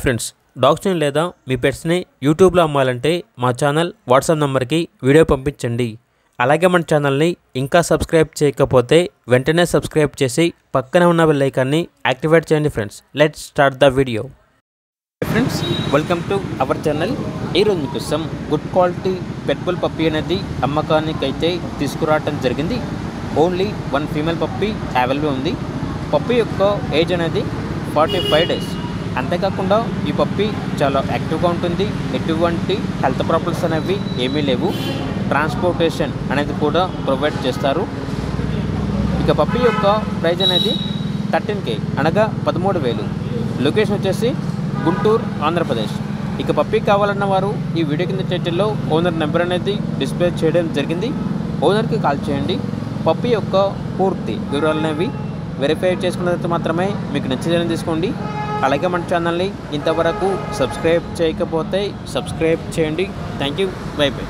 Friends, డాగ్స్ని లేదా మీ పెట్స్ని యూట్యూబ్లో అమ్మాలంటే మా ఛానల్ వాట్సాప్ నెంబర్కి వీడియో పంపించండి. అలాగే మన ఛానల్ని ఇంకా సబ్స్క్రైబ్ చేయకపోతే వెంటనే సబ్స్క్రైబ్ చేసి పక్కనే ఉన్న బెల్ ఐకాన్ని యాక్టివేట్ చేయండి. Friends, let's start the video. Friends, welcome to our channel. ఈరోజు మీకోసం గుడ్ క్వాలిటీ పెట్బుల్ పప్పీ అనేది అమ్మకానికి అయితే తీసుకురావటం జరిగింది. ఓన్లీ 1 ఫీమేల్ పప్పీ అవైలబుల్ ఉంది. పప్పీ యొక్క ఏజ్ అనేది 45 డేస్. అంతేకాకుండా ఈ పప్పీ చాలా యాక్టివ్గా ఉంటుంది. ఎటువంటి హెల్త్ ప్రాబ్లమ్స్ అనేవి ఏమీ లేవు. ట్రాన్స్పోర్టేషన్ అనేది కూడా ప్రొవైడ్ చేస్తారు. ఇక పప్పీ యొక్క ప్రైజ్ అనేది 13K అనగా 13,000. లొకేషన్ వచ్చేసి గుంటూరు, ఆంధ్రప్రదేశ్. ఇక పప్పీ కావాలన్న వారు ఈ వీడియో కింద టైటిల్లో ఓనర్ నెంబర్ అనేది డిస్ప్లే చేయడం జరిగింది. ఓనర్కి కాల్ చేయండి. పప్పీ యొక్క పూర్తి వివరాలు అనేవి వెరిఫై చేసుకున్న తర్వాత మాత్రమే మీకు నచ్చేదని తీసుకోండి. అలాగే మన ఛానల్ని ఇంతవరకు సబ్స్క్రైబ్ చేయకపోతే సబ్స్క్రైబ్ చేయండి. Thank you. By by.